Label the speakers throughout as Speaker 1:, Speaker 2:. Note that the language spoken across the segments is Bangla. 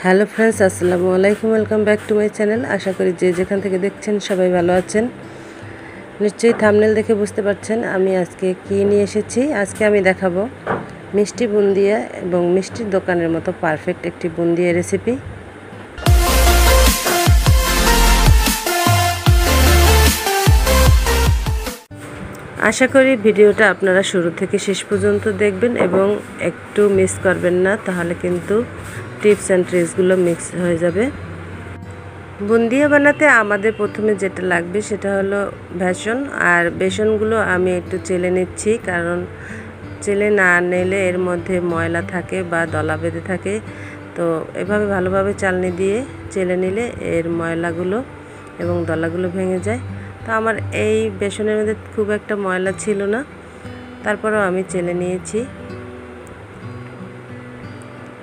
Speaker 1: হ্যালো ফ্রেন্ডস, আসসালামু আলাইকুম। Welcome back to my channel. আশা করি যে যেখান থেকে দেখছেন সবাই ভালো আছেন। নিশ্চয়ই থাম্বনেল দেখে বুঝতে পারছেন আমি আজকে কি নিয়ে এসেছি। আজকে আমি দেখাবো মিষ্টি বুন্দিয়া এবং মিষ্টির দোকানের মতো পারফেক্ট একটি বুন্দিয়া রেসিপি। আশা করি ভিডিওটা আপনারা শুরু থেকে শেষ পর্যন্ত দেখবেন এবং একটু মিস করবেন না, তাহলে কিন্তু টিপস অ্যান্ড ট্রিক্সগুলো মিক্স হয়ে যাবে। বুন্দিয়া বানাতে আমাদের প্রথমে যেটা লাগবে সেটা হলো বেসন, আর বেসনগুলো আমি একটু চেলে নিচ্ছি, কারণ চেলে না নিলে এর মধ্যে ময়লা থাকে বা দলা বেঁধে থাকে। তো এভাবে ভালোভাবে চালনি দিয়ে চেলে নিলে এর ময়লাগুলো এবং দলাগুলো ভেঙে যায়। তো আমার এই বেসনের মধ্যে খুব একটা ময়লা ছিল না, তারপরেও আমি চেলে নিয়েছি।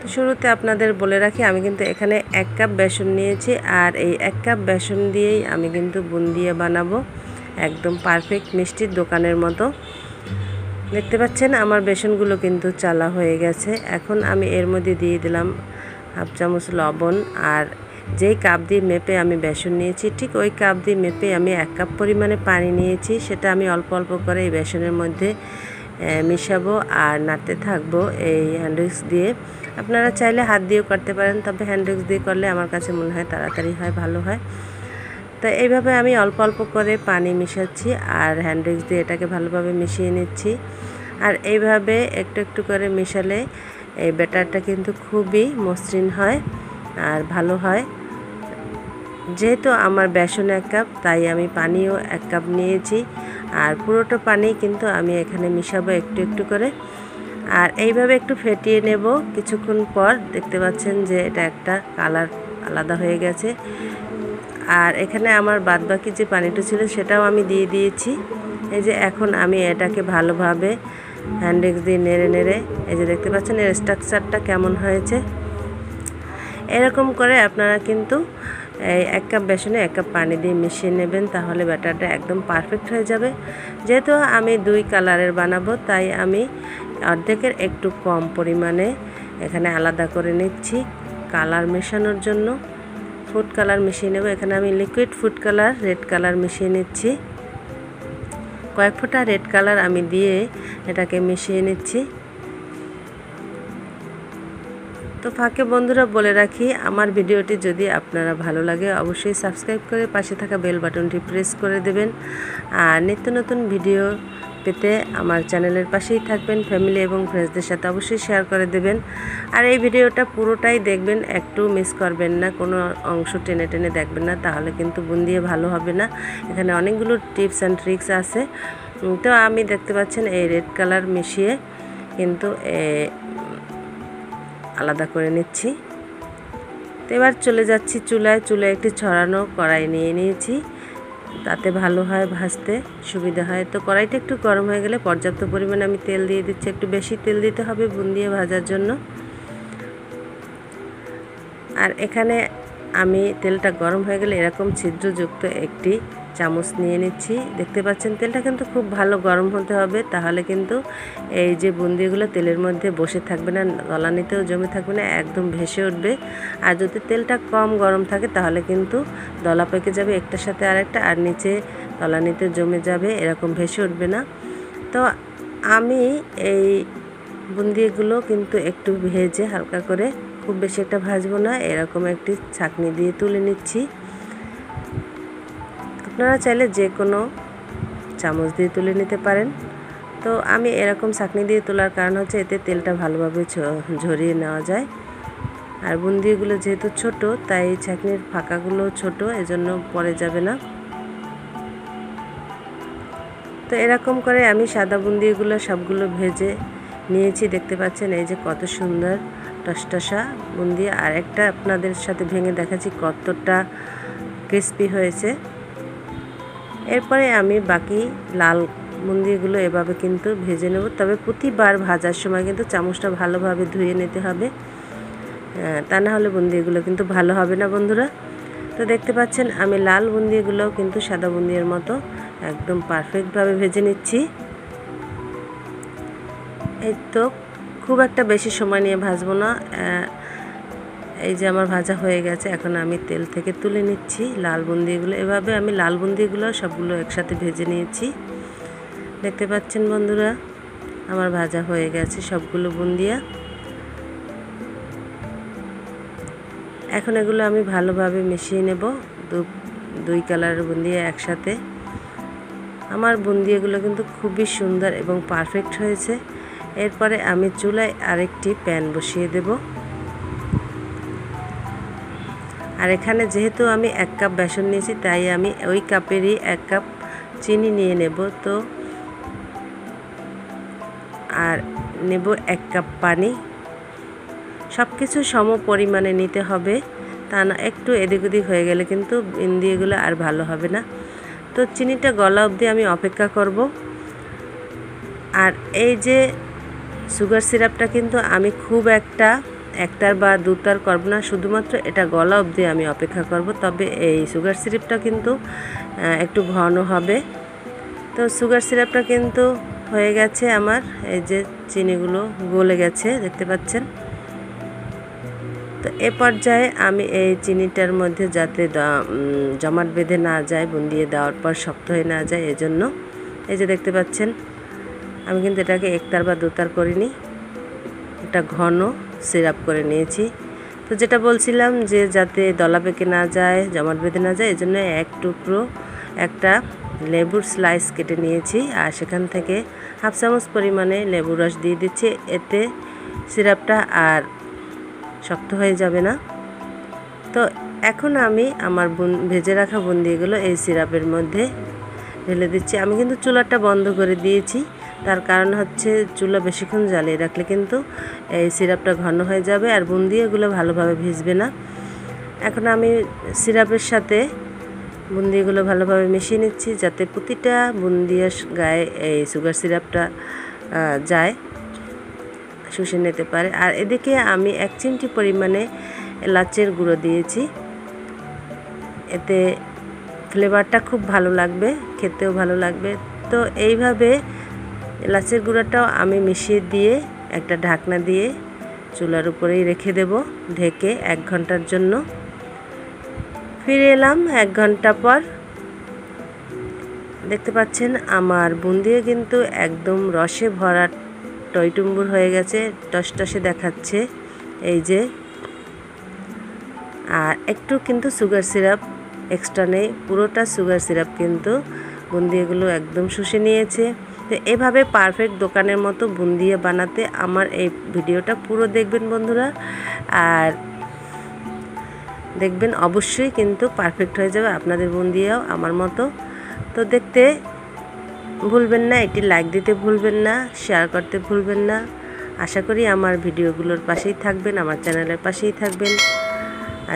Speaker 1: তো শুরুতে আপনাদের বলে রাখি, আমি কিন্তু এখানে 1 কাপ বেসন নিয়েছি, আর এই 1 কাপ বেসন দিয়েই আমি কিন্তু বুন্দিয়া বানাবো, একদম পারফেক্ট মিষ্টির দোকানের মতো। দেখতে পাচ্ছেন আমার বেসনগুলো কিন্তু চালা হয়ে গেছে। এখন আমি এর মধ্যে দিয়ে দিলাম 1/2 চামচ লবণ, আর যেই কাপ দিয়ে মেপে আমি বেসন নিয়েছি ঠিক ওই কাপ দিয়ে মেপে আমি 1 কাপ পরিমাণে পানি নিয়েছি। সেটা আমি অল্প অল্প করে এই বেসনের মধ্যে মিশাবো আর নাড়তে থাকবো এই হ্যান্ড উইক্স দিয়ে। আপনারা চাইলে হাত দিয়েও করতে পারেন, তবে হ্যান্ড উইক্স দিয়ে করলে আমার কাছে মনে হয় তাড়াতাড়ি হয়, ভালো হয়। তো এইভাবে আমি অল্প অল্প করে পানি মিশাচ্ছি আর হ্যান্ড উইক্স দিয়ে এটাকে ভালোভাবে মিশিয়ে নিচ্ছি। আর এইভাবে একটু একটু করে মিশালে এই ব্যাটারটা কিন্তু খুবই মসৃণ হয় আর ভালো হয়। যেহেতু আমার বেসন 1 কাপ, তাই আমি পানিও 1 কাপ নিয়েছি, আর পুরোটা পানি কিন্তু আমি এখানে মিশাবো একটু একটু করে। আর এইভাবে একটু ফেটিয়ে নেব। কিছুক্ষণ পর দেখতে পাচ্ছেন যে এটা একটা কালার আলাদা হয়ে গেছে। আর এখানে আমার বাদবাকি যে পানিটা ছিল সেটাও আমি দিয়ে দিয়েছি। এই যে এখন আমি এটাকে ভালোভাবে হ্যান্ড উইক্স দিয়ে নেড়ে নেড়ে, এই যে দেখতে পাচ্ছেন এর স্ট্রাকচারটা কেমন হয়েছে। এরকম করে আপনারা কিন্তু এই 1 কাপ বেসনে 1 কাপ পানি দিয়ে মিশিয়ে নেবেন, তাহলে ব্যাটারটা একদম পারফেক্ট হয়ে যাবে। যেহেতু আমি 2 কালারের বানাবো, তাই আমি অর্ধেকের একটু কম পরিমাণে এখানে আলাদা করে নিচ্ছি কালার মেশানোর জন্য। ফুড কালার মিশিয়ে নেব। এখানে আমি liquid food colour, red colour মিশিয়ে নিচ্ছি। কয়েক ফোঁটা রেড কালার আমি দিয়ে এটাকে মিশিয়ে নিচ্ছি। তো ফাঁকে বন্ধুরা বলে রাখি, আমার ভিডিওটি যদি আপনারা ভালো লাগে অবশ্যই সাবস্ক্রাইব করে পাশে থাকা বেল বাটনটি প্রেস করে দেবেন, আর নিত্য নতুন ভিডিও পেতে আমার চ্যানেলের পাশেই থাকবেন। ফ্যামিলি এবং ফ্রেন্ডসদের সাথে অবশ্যই শেয়ার করে দেবেন। আর এই ভিডিওটা পুরোটাই দেখবেন, একটু মিস করবেন না, কোনো অংশ টেনে টেনে দেখবেন না, তাহলে কিন্তু বুন্দিয়া ভালো হবে না। এখানে অনেকগুলো টিপস অ্যান্ড ট্রিক্স আছে। তো আমি দেখতে পাচ্ছেন এই রেড কালার মিশিয়ে কিন্তু আলাদা করে নিচ্ছি। তো এবার চলে যাচ্ছি চুলায় একটি ছড়ানো কড়াই নিয়ে নিয়েছি, তাতে ভালো হয় ভাজতে সুবিধা হয়। তো কড়াইটা একটু গরম হয়ে গেলে পর্যাপ্ত পরিমাণে আমি তেল দিয়ে দিচ্ছি। একটু বেশি তেল দিতে হবে বুন্দিয়া ভাজার জন্য। আর এখানে আমি তেলটা গরম হয়ে গেলে এরকম ছিদ্রযুক্ত একটি চামচ নিয়ে নিচ্ছি। দেখতে পাচ্ছেন তেলটা কিন্তু খুব ভালো গরম হতে হবে, তাহলে কিন্তু এই যে বুন্দিগুলো তেলের মধ্যে বসে থাকবে না, তলানিতেও জমে থাকবে না, একদম ভেসে উঠবে। আর যদি তেলটা কম গরম থাকে তাহলে কিন্তু দলা পেকে যাবে একটার সাথে আরেকটা, আর নিচে তলানিতে জমে যাবে, এরকম ভেসে উঠবে না। তো আমি এই বুন্দিগুলো কিন্তু একটু ভেজে হালকা করে, খুব বেশি একটা ভাজবো না, এরকম একটি ছাঁকনি দিয়ে তুলে নিচ্ছি। আপনারা চাইলে যে কোনো চামচ দিয়ে তুলে নিতে পারেন। তো আমি এরকম ছাঁকনি দিয়ে তোলার কারণ হচ্ছে এতে তেলটা ভালোভাবে ঝরিয়ে নেওয়া যায়। আর বুন্দিগুলো যেহেতু ছোট, তাই ছাঁকনির ফাঁকাগুলো ছোট, এজন্য পড়ে যাবে না। তো এরকম করে আমি সাদা বুন্দিগুলো সবগুলো ভেজে নিয়েছি। দেখতে পাচ্ছেন এই যে কত সুন্দর টসটসা বুন্দিয়া। আর একটা আপনাদের সাথে ভেঙে দেখাচ্ছি কতটা ক্রিস্পি হয়েছে। এরপরে আমি বাকি লাল বুন্দিগুলো এভাবে কিন্তু ভেজে নেব, তবে প্রতিবার ভাজার সময় কিন্তু চামচটা ভালোভাবে ধুয়ে নিতে হবে, তা না হলে বুন্দিগুলো কিন্তু ভালো হবে না বন্ধুরা। তো দেখতে পাচ্ছেন আমি লাল বুন্দিগুলো কিন্তু সাদা বুন্দির মতো একদম পারফেক্টভাবে ভেজে নিচ্ছি। এই তো খুব একটা বেশি সময় নিয়ে ভাজবো না, এই যে আমার ভাজা হয়ে গেছে, এখন আমি তেল থেকে তুলে নিচ্ছি লাল বুন্দিগুলো। এভাবে আমি লাল বুন্দিগুলো সবগুলো একসাথে ভেজে নিয়েছি। দেখতে পাচ্ছেন বন্ধুরা, আমার ভাজা হয়ে গেছে সবগুলো বুন্দিয়া। এখন এগুলো আমি ভালোভাবে মিশিয়ে নেব, দুই কালারের বুন্দিয়া একসাথে। আমার বুন্দিয়াগুলো কিন্তু খুবই সুন্দর এবং পারফেক্ট হয়েছে। এরপরে আমি চুলায় আরেকটি প্যান বসিয়ে দেব। আর এখানে যেহেতু আমি 1 কাপ বেসন নিয়েছি, তাই আমি ওই কাপেরই 1 কাপ চিনি নিয়ে নেব। তো আর নেব 1 কাপ পানি। সব কিছু সম পরিমাণে নিতে হবে, তা না একটু এদিক ওদিক হয়ে গেলে কিন্তু বুন্দিয়াগুলো আর ভালো হবে না। তো চিনিটা গলা অবধি আমি অপেক্ষা করব। আর এই যে সুগার সিরাপটা কিন্তু আমি খুব একটার বা দুটার করব না, শুধুমাত্র এটা গলা অবধি আমি অপেক্ষা করব। তবে এই সুগার সিরাপটা কিন্তু একটু ঘন হবে। তো সুগার সিরাপটা কিন্তু হয়ে গেছে আমার, এই যে চিনিগুলো গলে গেছে দেখতে পাচ্ছেন। তো এ পর্যায়ে আমি এই চিনিটার মধ্যে যাতে জমাট বেঁধে না যায়, বুন্দিয়ে দেওয়ার পর শক্ত হয়ে না যায়, এজন্য এই যে দেখতে পাচ্ছেন আমি কিন্তু এটাকে একতার বা দুতার করিনি, এটা ঘন সিরাপ করে নিয়েছি। তো যেটা বলছিলাম যে যাতে দলা পেকে না যায়, জমাট বেঁধে না যায়, এজন্য এক টুকরো একটা লেবুর স্লাইস কেটে নিয়েছি। আর সেখান থেকে 1/2 চামচ পরিমাণে লেবুর রস দিয়ে দিচ্ছি। এতে সিরাপটা আর শক্ত হয়ে যাবে না। তো এখন আমি আমার ভেজে রাখা বুন্দিগুলো এই সিরাপের মধ্যে ঢেলে দিচ্ছি। আমি কিন্তু চুলাটা বন্ধ করে দিয়েছি, তার কারণ হচ্ছে চুলা বেশিক্ষণ জ্বালিয়ে রাখলে কিন্তু এই সিরাপটা ঘন হয়ে যাবে আর বুন্দিয়াগুলো ভালোভাবে ভিজবে না। এখন আমি সিরাপের সাথে বুন্দিয়াগুলো ভালোভাবে মিশিয়ে নিচ্ছি, যাতে প্রতিটা বুন্দিয়ার গায়ে এই সুগার সিরাপটা যায়, শুষে নিতে পারে। আর এদিকে আমি 1 চিমটি পরিমাণে এলাচের গুঁড়ো দিয়েছি, এতে ফ্লেভারটা খুব ভালো লাগবে, খেতেও ভালো লাগবে। তো এইভাবে এলাচের গুঁড়োটাও আমি মিশিয়ে দিয়ে একটা ঢাকনা দিয়ে চুলার উপরেই রেখে দেব ঢেকে 1 ঘন্টার জন্য। ফিরে এলাম 1 ঘন্টা পর। দেখতে পাচ্ছেন আমার বুন্দিয়া কিন্তু একদম রসে ভরা টইটুম্বুর হয়ে গেছে, টসটসে দেখাচ্ছে এই যে। আর একটু কিন্তু সুগার সিরাপ এক্সট্রা নেই, পুরোটা সুগার সিরাপ কিন্তু বুন্দিয়াগুলো একদম শুষে নিয়েছে। তো এভাবে পারফেক্ট দোকানের মতো বুন্দিয়া বানাতে আমার এই ভিডিওটা পুরো দেখবেন বন্ধুরা, আর দেখবেন অবশ্যই কিন্তু পারফেক্ট হয়ে যাবে আপনাদের বুন্দিয়াও আমার মতো। তো দেখতে ভুলবেন না, এটি লাইক দিতে ভুলবেন না, শেয়ার করতে ভুলবেন না। আশা করি আমার ভিডিওগুলোর পাশেই থাকবেন, আমার চ্যানেলের পাশেই থাকবেন।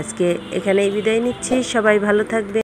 Speaker 1: আজকে এখানেই বিদায় নিচ্ছি, সবাই ভালো থাকবেন।